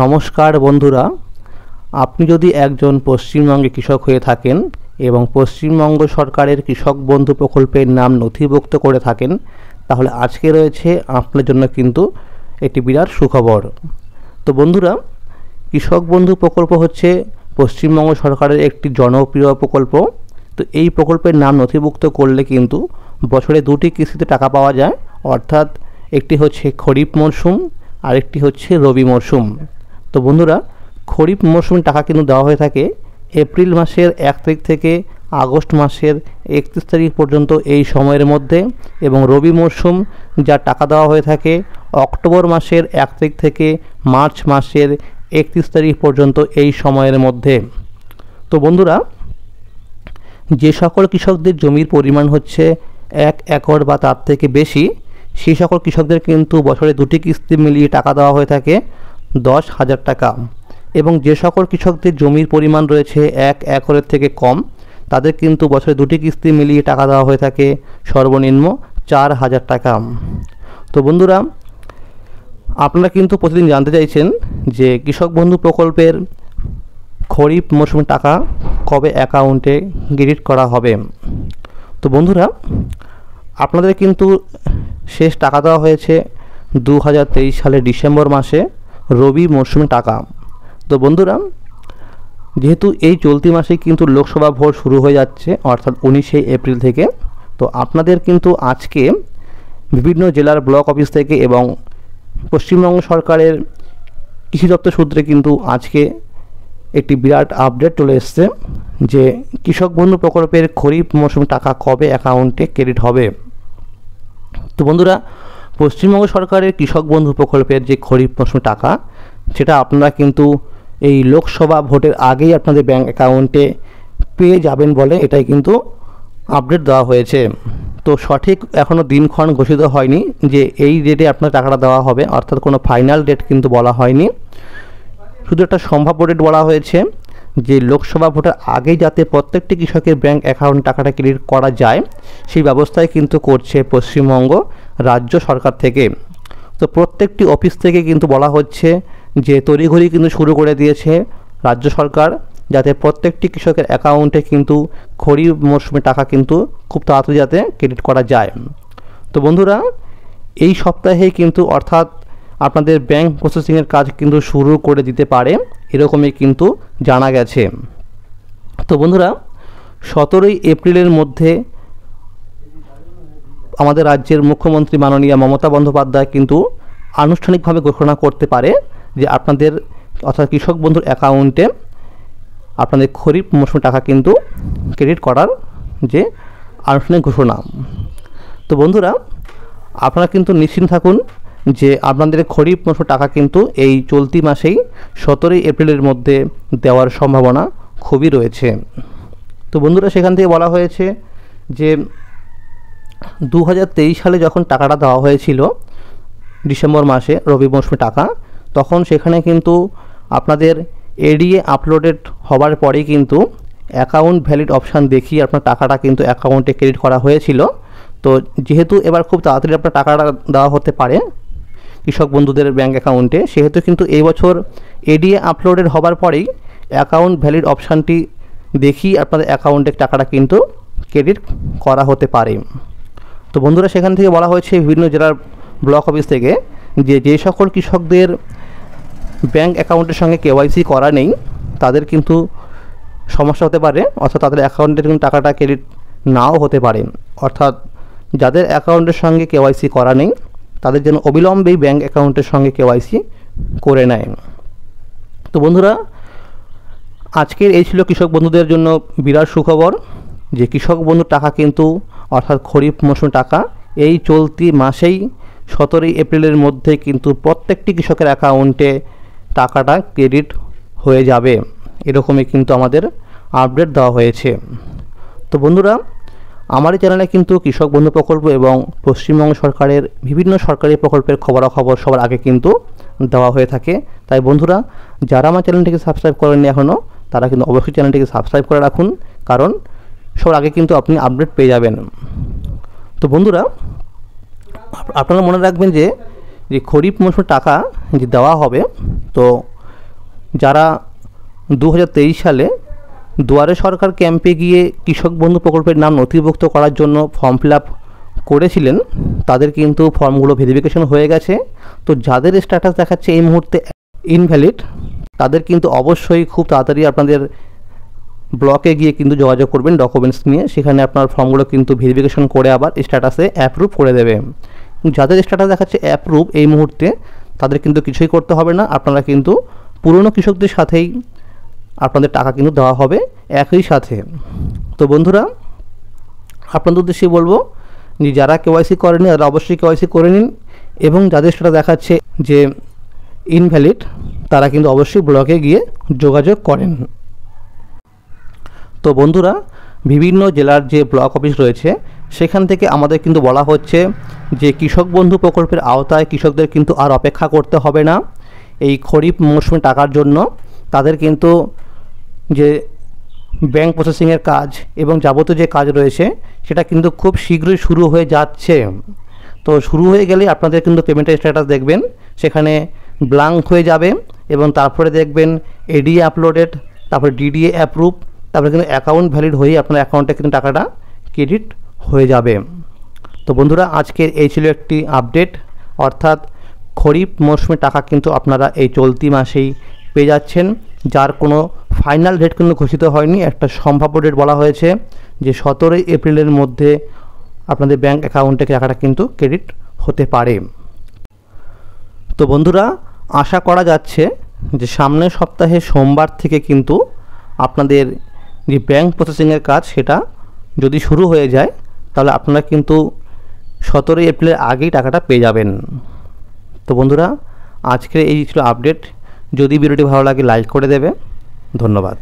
নমস্কার বন্ধুরা, আপনি যদি একজন পশ্চিমবঙ্গে কৃষক হয়ে থাকেন এবং পশ্চিমবঙ্গ সরকারের কৃষক বন্ধু প্রকল্পের নাম নথিভুক্ত করে থাকেন, তাহলে আজকে রয়েছে আপনার জন্য কিন্তু একটি বিরাট সুখবর। তো বন্ধুরা, কৃষক বন্ধু প্রকল্প হচ্ছে পশ্চিমবঙ্গ সরকারের একটি জনপ্রিয় প্রকল্প। তো এই প্রকল্পের নাম নথিভুক্ত করলে কিন্তু বছরে দুটি কিস্তিতে টাকা পাওয়া যায়, অর্থাৎ একটি হচ্ছে খরিফ মরশুম আর একটি হচ্ছে রবি মরশুম। তো বন্ধুরা, খরিফ মরশুমে টাকা কিন্তু দেওয়া হয়ে থাকে এপ্রিল মাসের 1 তারিখ থেকে আগস্ট মাসের 31 তারিখ পর্যন্ত এই সময়ের মধ্যে, এবং রবি মরশুম যা টাকা দেওয়া হয়ে থাকে অক্টোবর মাসের 1 তারিখ থেকে মার্চ মাসের 31 তারিখ পর্যন্ত এই সময়ের মধ্যে। তো বন্ধুরা, যে সকল কৃষকদের জমির পরিমাণ হচ্ছে 1 একর বা তার থেকে বেশি, সেই সকল কৃষকদের কিন্তু বছরে দুটি কিস্তি মিলিয়ে টাকা দেওয়া হয়ে থাকে 10,000 টাকা, এবং যে সকল কৃষকদের জমির পরিমাণ রয়েছে 1 একরের থেকে কম, তাদের কিন্তু বছরে দুটি কিস্তি মিলিয়ে টাকা দেওয়া হয়ে থাকে সর্বনিম্ন 4,000 টাকা। তো বন্ধুরা, আপনারা কিন্তু প্রতিদিন জানতে চাইছেন যে কৃষক বন্ধু প্রকল্পের খরিফ মরশুমের টাকা কবে অ্যাকাউন্টে ক্রেডিট করা হবে। তো বন্ধুরা, আপনাদের কিন্তু শেষ টাকা দেওয়া হয়েছে 2023 সালের ডিসেম্বর মাসে রবি মরশুমে টাকা। তো বন্ধুরা, যেহেতু এই চলতি মাসেই কিন্তু লোকসভা ভোট শুরু হয়ে যাচ্ছে, অর্থাৎ 19শে এপ্রিল থেকে, তো আপনাদের কিন্তু আজকে বিভিন্ন জেলার ব্লক অফিস থেকে এবং পশ্চিমবঙ্গ সরকারের কৃষি দপ্তর সূত্রে কিন্তু আজকে একটি বিরাট আপডেট চলে এসছে যে কৃষক বন্ধু প্রকল্পের খরিফ মরশুম টাকা কবে অ্যাকাউন্টে ক্রেডিট হবে। তো বন্ধুরা, পশ্চিমবঙ্গ সরকারের কৃষক বন্ধু প্রকল্পের যে খরিফ মরশুম টাকা, সেটা আপনারা কিন্তু এই লোকসভা ভোটের আগেই আপনাদের ব্যাঙ্ক অ্যাকাউন্টে পেয়ে যাবেন বলে এটাই কিন্তু আপডেট দেওয়া হয়েছে। তো সঠিক এখনও দিনক্ষণ ঘোষিত হয়নি যে এই ডেটে আপনার টাকাটা দেওয়া হবে, অর্থাৎ কোনো ফাইনাল ডেট কিন্তু বলা হয়নি, শুধু একটা সম্ভাব্য ডেট বলা হয়েছে যে লোকসভা ভোটের আগেই যাতে প্রত্যেকটি কৃষকের ব্যাঙ্ক অ্যাকাউন্ট টাকাটা ক্রেডিট করা যায়, সেই ব্যবস্থাই কিন্তু করছে পশ্চিমবঙ্গ রাজ্য সরকার থেকে। তো প্রত্যেকটি অফিস থেকে কিন্তু বলা হচ্ছে যে তড়িঘড়ি কিন্তু শুরু করে দিয়েছে রাজ্য সরকার, যাতে প্রত্যেকটি কৃষকের অ্যাকাউন্টে কিন্তু খরিফ মরশুমে টাকা কিন্তু খুব তাড়াতাড়ি যাতে ক্রেডিট করা যায়। তো বন্ধুরা, এই সপ্তাহেই কিন্তু অর্থাৎ আপনাদের ব্যাংক প্রসেসিংয়ের কাজ কিন্তু শুরু করে দিতে পারে, এরকমই কিন্তু জানা গেছে। তো বন্ধুরা, 17ই এপ্রিলের মধ্যে আমাদের রাজ্যের মুখ্যমন্ত্রী মাননীয়া মমতা বন্দ্যোপাধ্যায় কিন্তু আনুষ্ঠানিকভাবে ঘোষণা করতে পারে যে আপনাদের অর্থাৎ কৃষক বন্ধুর অ্যাকাউন্টে আপনাদের খরিফ মরশুম টাকা কিন্তু ক্রেডিট করার যে আনুষ্ঠানিক ঘোষণা। তো বন্ধুরা, আপনারা কিন্তু নিশ্চিন্ত থাকুন যে আপনাদের খরিফ মরশুম টাকা কিন্তু এই চলতি মাসেই 17ই এপ্রিলের মধ্যে দেওয়ার সম্ভাবনা খুবই রয়েছে। তো বন্ধুরা, সেখান থেকে বলা হয়েছে যে 2023 সালে যখন টাকাটা দেওয়া হয়েছিল ডিসেম্বর মাসে রবি মরশুমে টাকা, তখন সেখানে কিন্তু আপনাদের এডিএ আপলোডেড হবার পরেই কিন্তু অ্যাকাউন্ট ভ্যালিড অপশান দেখিয়ে আপনার টাকাটা কিন্তু অ্যাকাউন্টে ক্রেডিট করা হয়েছিল। তো যেহেতু এবার খুব তাড়াতাড়ি আপনার টাকাটা দেওয়া হতে পারে কৃষক বন্ধুদের ব্যাঙ্ক অ্যাকাউন্টে, সেহেতু কিন্তু এই বছর এডিএ আপলোডেড হবার পরেই অ্যাকাউন্ট ভ্যালিড অপশানটি দেখিয়ে আপনাদের অ্যাকাউন্টে টাকাটা কিন্তু ক্রেডিট করা হতে পারে। তো বন্ধুরা, সেখান থেকে বলা হয়েছে বিভিন্ন জেলার ব্লক অফিস থেকে যে সকল কৃষকদের ব্যাঙ্ক অ্যাকাউন্টের সঙ্গে কেওয়াইসি করা নেই, তাদের কিন্তু সমস্যা হতে পারে, অর্থাৎ তাদের অ্যাকাউন্টে কিন্তু টাকাটা ক্রেডিট নাও হতে পারে। অর্থাৎ যাদের অ্যাকাউন্টের সঙ্গে কেওয়াইসি করা নেই, তাদের যেন অবিলম্বেই ব্যাঙ্ক অ্যাকাউন্টের সঙ্গে কেওয়াইসি করে নেয়। তো বন্ধুরা, আজকের এই ছিল কৃষক বন্ধুদের জন্য বিরাট সুখবর যে কৃষক বন্ধুর টাকা কিন্তু অর্থাৎ খরিফ মরশুম টাকা এই চলতি মাসেই 17ই এপ্রিলের মধ্যে কিন্তু প্রত্যেকটি কৃষকের অ্যাকাউন্টে টাকাটা ক্রেডিট হয়ে যাবে, এরকমই কিন্তু আমাদের আপডেট দেওয়া হয়েছে। তো বন্ধুরা, আমার এই চ্যানেলে কিন্তু কৃষক বন্ধু প্রকল্প এবং পশ্চিমবঙ্গ সরকারের বিভিন্ন সরকারি প্রকল্পের খবরাখবর সবার আগে কিন্তু দেওয়া হয়ে থাকে। তাই বন্ধুরা, যারা আমার চ্যানেলটিকে সাবস্ক্রাইব করেননি এখনও, তারা কিন্তু অবশ্যই চ্যানেলটিকে সাবস্ক্রাইব করে রাখুন, কারণ সবার আগে কিন্তু আপনি আপডেট পেয়ে যাবেন। তো বন্ধুরা, আপনারা মনে রাখবেন যে খরিফ মৌসুমের টাকা যে দেওয়া হবে, তো যারা 2023 সালে দুয়ারে সরকার ক্যাম্পে গিয়ে কৃষক বন্ধু প্রকল্পের নাম নথিভুক্ত করার জন্য ফর্ম ফিল আপ করেছিলেন, তাদের কিন্তু ফর্মগুলো ভেরিফিকেশন হয়ে গেছে। তো যাদের স্ট্যাটাস দেখাচ্ছে এই মুহূর্তে ইনভ্যালিড, তাদের কিন্তু অবশ্যই খুব তাড়াতাড়ি আপনাদের ব্লকে গিয়ে কিন্তু যোগাযোগ করবেন ডকুমেন্টস নিয়ে। সেখানে আপনার ফর্মগুলো কিন্তু ভেরিফিকেশন করে আবার স্ট্যাটাসে অ্যাপ্রুভ করে দেবে। যাদের স্ট্যাটাস দেখাচ্ছে অ্যাপ্রুভ এই মুহূর্তে, তাদের কিন্তু কিছুই করতে হবে না। আপনারা কিন্তু পুরনো কৃষকদের সাথেই আপনাদের টাকা কিন্তু দেওয়া হবে একই সাথে। তো বন্ধুরা, আপনাদের উদ্দেশ্যে বলবো যে যারা কেওয়াইসি করেনি তারা অবশ্যই কেওয়াইসি করে নিন, এবং যাদের সেটা দেখাচ্ছে যে ইনভ্যালিড, তারা কিন্তু অবশ্যই ব্লকে গিয়ে যোগাযোগ করেন। তো বন্ধুরা, বিভিন্ন জেলার যে ব্লক অফিস রয়েছে সেখান থেকে আমাদের কিন্তু বলা হচ্ছে যে কৃষক বন্ধু প্রকল্পের আওতায় কৃষকদের কিন্তু আর অপেক্ষা করতে হবে না এই খরিফ মৌসুমে টাকার জন্য। তাদের কিন্তু যে ব্যাংক প্রসেসিংয়ের কাজ এবং যাবতীয় যে কাজ রয়েছে সেটা কিন্তু খুব শীঘ্রই শুরু হয়ে যাচ্ছে। তো শুরু হয়ে গেলে আপনাদের কিন্তু পেমেন্টের স্ট্যাটাস দেখবেন সেখানে ব্ল্যাঙ্ক হয়ে যাবে, এবং তারপরে দেখবেন এডিএ আপলোডেড, তারপরে ডিডিএ অ্যাপ্রুভ, তারপরে কিন্তু অ্যাকাউন্ট ভ্যালিড হয়ে আপনার অ্যাকাউন্টে কিন্তু টাকাটা ক্রেডিট হয়ে যাবে। তো বন্ধুরা, আজকের এই ছিল একটি আপডেট, অর্থাৎ খরিফ মৌসুমে টাকা কিন্তু আপনারা এই চলতি মাসেই পেয়ে যাচ্ছেন, যার কোনো ফাইনাল ডেট কিন্তু ঘোষিত হয়নি। একটা সম্ভাব্য ডেট বলা হয়েছে যে 17 এপ্রিলের মধ্যে আপনাদের ব্যাংক অ্যাকাউন্টে টাকাটা কিন্তু ক্রেডিট হতে পারে। তো বন্ধুরা, আশা করা যাচ্ছে যে সামনের সপ্তাহে সোমবার থেকে কিন্তু আপনাদের যে ব্যাংক প্রসেসিংয়ের কাজ সেটা যদি শুরু হয়ে যায়, তাহলে আপনারা কিন্তু 17 এপ্রিলের আগেই টাকাটা পেয়ে যাবেন। তো বন্ধুরা, আজকের এই ছিল আপডেট। যদি ভিডিওটি ভালো লাগে লাইক করে দেবে। ধন্যবাদ।